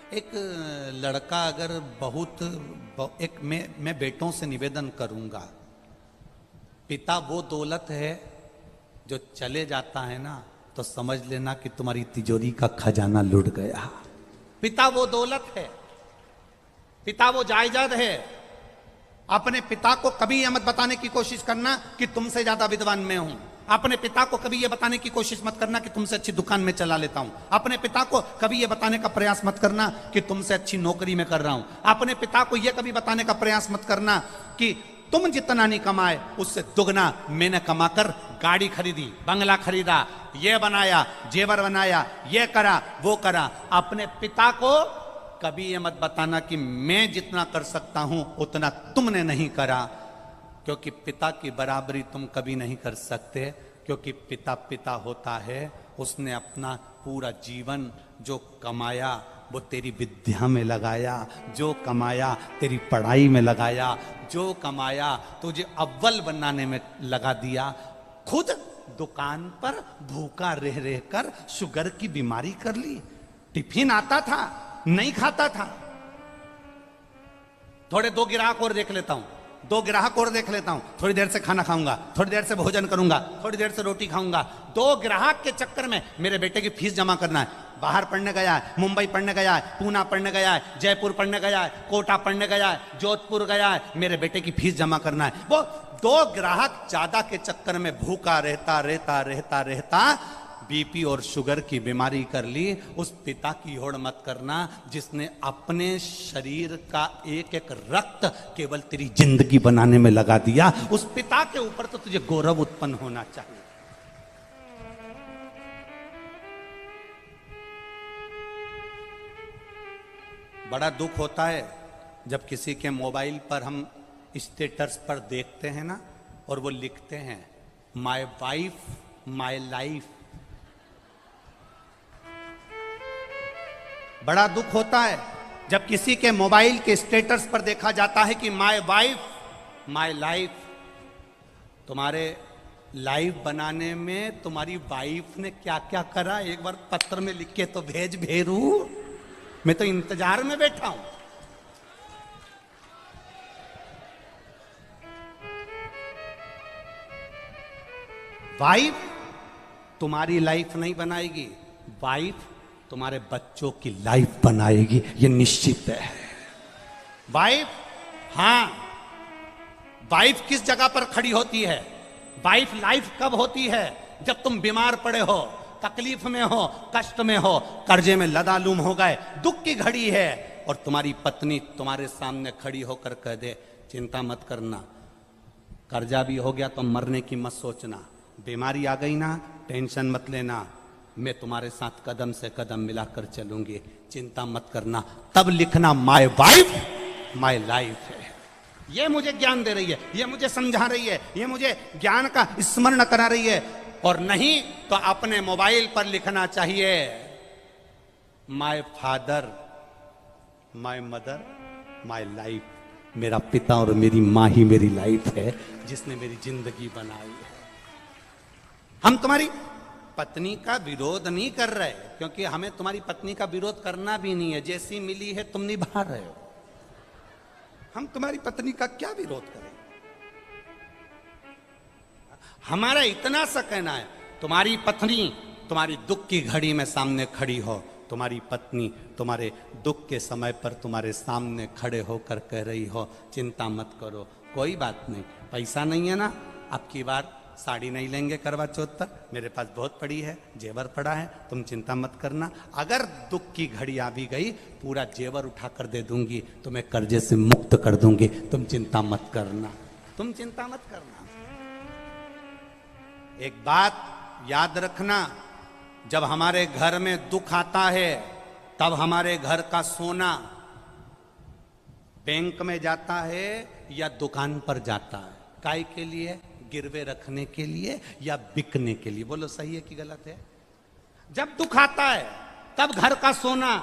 एक लड़का अगर एक मैं बेटों से निवेदन करूंगा, पिता वो दौलत है जो चले जाता है ना तो समझ लेना कि तुम्हारी तिजोरी का खजाना लुट गया। पिता वो दौलत है, पिता वो जायदाद है। अपने पिता को कभी यह मत बताने की कोशिश करना कि तुमसे ज्यादा विद्वान मैं हूं। अपने पिता को कभी यह बताने की कोशिश मत करना कि तुमसे अच्छी दुकान में चला लेता हूं। अपने पिता को कभी यह बताने का प्रयास मत करना कि तुमसे अच्छी नौकरी में कर रहा हूं। अपने पिता को यह कभी बताने का प्रयास मत करना कि तुम जितना नहीं कमाए उससे दुगना मैंने कमाकर गाड़ी खरीदी, बंगला खरीदा, ये बनाया, जेवर बनाया, ये करा, वो करा। अपने पिता को कभी ये मत बताना कि मैं जितना कर सकता हूं उतना तुमने नहीं करा, क्योंकि पिता की बराबरी तुम कभी नहीं कर सकते। क्योंकि पिता पिता होता है, उसने अपना पूरा जीवन जो कमाया वो तेरी विद्या में लगाया, जो कमाया तेरी पढ़ाई में लगाया, जो कमाया तुझे अव्वल बनाने में लगा दिया। खुद दुकान पर भूखा रह रह कर शुगर की बीमारी कर ली। टिफिन आता था, नहीं खाता था। थोड़े दो ग्राहक और देख लेता हूं, दो ग्राहक और देख लेता हूं, थोड़ी देर से खाना खाऊंगा, थोड़ी देर से भोजन करूंगा, थोड़ी देर से रोटी खाऊंगा। दो ग्राहक के चक्कर में मेरे बेटे की फीस जमा करना है। बाहर पढ़ने गया है, मुंबई पढ़ने गया है, पूना पढ़ने गया है, जयपुर पढ़ने गया है, कोटा पढ़ने गया है, जोधपुर गया है, मेरे बेटे की फीस जमा करना है। वो दो ग्राहक ज्यादा के चक्कर में भूखा रहता रहता रहता रहता बीपी और शुगर की बीमारी कर ली। उस पिता की होड़ मत करना जिसने अपने शरीर का एक एक रक्त केवल तेरी जिंदगी बनाने में लगा दिया। उस पिता के ऊपर तो तुझे गौरव उत्पन्न होना चाहिए। बड़ा दुख होता है जब किसी के मोबाइल पर हम स्टेटस पर देखते हैं ना और वो लिखते हैं माय वाइफ माय लाइफ। बड़ा दुख होता है जब किसी के मोबाइल के स्टेटस पर देखा जाता है कि माय वाइफ माय लाइफ। तुम्हारे लाइफ बनाने में तुम्हारी वाइफ ने क्या क्या करा एक बार पत्र में लिख के तो भेज भेरू, मैं तो इंतजार में बैठा हूं। वाइफ तुम्हारी लाइफ नहीं बनाएगी, वाइफ तुम्हारे बच्चों की लाइफ बनाएगी, ये निश्चित है। वाइफ, हां, वाइफ किस जगह पर खड़ी होती है? वाइफ लाइफ कब होती है? जब तुम बीमार पड़े हो, तकलीफ में हो, कष्ट में हो, कर्जे में लदालूम हो गए, दुख की घड़ी है और तुम्हारी पत्नी तुम्हारे सामने खड़ी होकर कह दे चिंता मत करना, कर्जा भी हो गया तो मरने की मत सोचना, बीमारी आ गई ना टेंशन मत लेना, मैं तुम्हारे साथ कदम से कदम मिलाकर चलूंगी, चिंता मत करना। तब लिखना माय वाइफ माय लाइफ है। ये मुझे ज्ञान दे रही है, ये मुझे समझा रही है, ये मुझे ज्ञान का स्मरण करा रही है। और नहीं तो अपने मोबाइल पर लिखना चाहिए my father my mother my life. मेरा पिता और मेरी माँ ही मेरी लाइफ है जिसने मेरी जिंदगी बनाई है। हम तुम्हारी पत्नी का विरोध नहीं कर रहे, क्योंकि हमें तुम्हारी पत्नी का विरोध करना भी नहीं है। जैसी मिली है तुम निभा रहे हो, हम तुम्हारी पत्नी का क्या विरोध करें। हमारा इतना सा कहना है तुम्हारी पत्नी तुम्हारी दुख की घड़ी में सामने खड़ी हो, तुम्हारी पत्नी तुम्हारे दुख के समय पर तुम्हारे सामने खड़े होकर कह रही हो चिंता मत करो, कोई बात नहीं, पैसा नहीं है ना, अब की बार साड़ी नहीं लेंगे करवा चौथ पर, मेरे पास बहुत पड़ी है, जेवर पड़ा है, तुम चिंता मत करना। अगर दुख की घड़ी आ भी गई पूरा जेवर उठा कर दे दूंगी, तुम्हें कर्जे से मुक्त कर दूंगी, तुम चिंता मत करना, तुम चिंता मत करना। एक बात याद रखना, जब हमारे घर में दुख आता है तब हमारे घर का सोना बैंक में जाता है या दुकान पर जाता है, काय के लिए? गिरवे रखने के लिए या बिकने के लिए? बोलो सही है कि गलत है? जब दुख आता है तब घर का सोना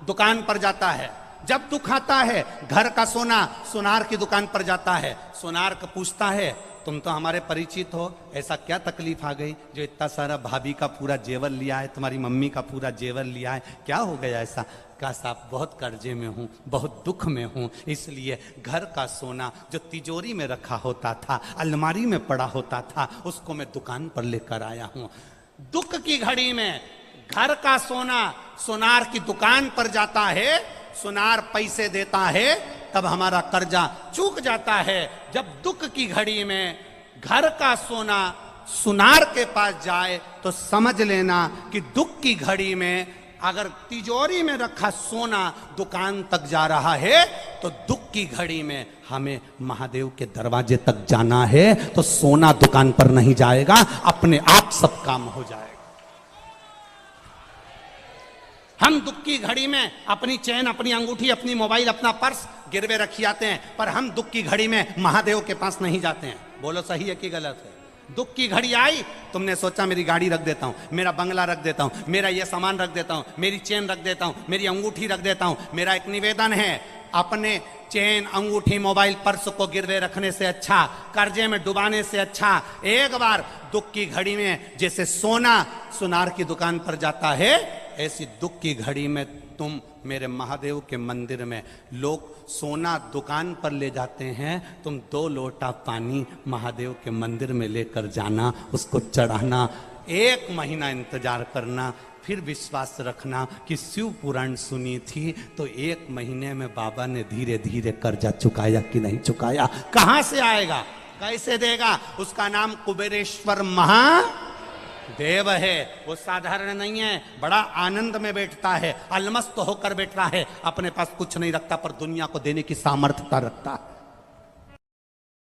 दुकान पर जाता है, जब दुख आता है घर का सोना सुनार की दुकान पर जाता है, सुनार को पूछता है तुम तो हमारे परिचित हो, ऐसा क्या तकलीफ आ गई जो इतना सारा भाभी का पूरा जेवर लिया है, तुम्हारी मम्मी का पूरा जेवर लिया है, क्या हो गया ऐसा? कहा साहब बहुत कर्जे में हूँ, बहुत दुख में हूँ, इसलिए घर का सोना जो तिजोरी में रखा होता था, अलमारी में पड़ा होता था, उसको मैं दुकान पर लेकर आया हूँ। दुख की घड़ी में घर का सोना सुनार की दुकान पर जाता है, सुनार पैसे देता है, तब हमारा कर्जा चूक जाता है। जब दुख की घड़ी में घर का सोना सुनार के पास जाए तो समझ लेना कि दुख की घड़ी में अगर तिजोरी में रखा सोना दुकान तक जा रहा है तो दुख की घड़ी में हमें महादेव के दरवाजे तक जाना है, तो सोना दुकान पर नहीं जाएगा, अपने आप सब काम हो जाएगा। हम दुख की घड़ी में अपनी चैन, अपनी अंगूठी, अपनी मोबाइल, अपना पर्स गिरवे रखी आते हैं, पर हम दुख की घड़ी में महादेव के पास नहीं जाते हैं। बोलो सही है कि गलत है? दुख की घड़ी आई, तुमने सोचा मेरी गाड़ी रख देता हूं, मेरा बंगला रख देता हूं, मेरा ये सामान रख देता हूं, मेरी चेन रख देता हूं, मेरी अंगूठी रख देता हूं। मेरा एक निवेदन है, अपने चेन, अंगूठी, मोबाइल, पर्स को गिरवे रखने से अच्छा, कर्जे में डुबाने से अच्छा, एक बार दुख की घड़ी में जैसे सोना सुनार की दुकान पर जाता है, ऐसी दुख की घड़ी में तुम मेरे महादेव के मंदिर में, लोग सोना दुकान पर ले जाते हैं, तुम 2 लोटा पानी महादेव के मंदिर में लेकर जाना, उसको चढ़ाना, 1 महीना इंतजार करना, फिर विश्वास रखना कि शिव पुराण सुनी थी तो 1 महीने में बाबा ने धीरे धीरे कर्जा चुकाया कि नहीं चुकाया। कहां से आएगा, कैसे देगा? उसका नाम कुबेरेश्वर महादेव है। वो साधारण नहीं है, बड़ा आनंद में बैठता है, अलमस्त होकर बैठ रहा है, अपने पास कुछ नहीं रखता पर दुनिया को देने की सामर्थ्यता रखता है।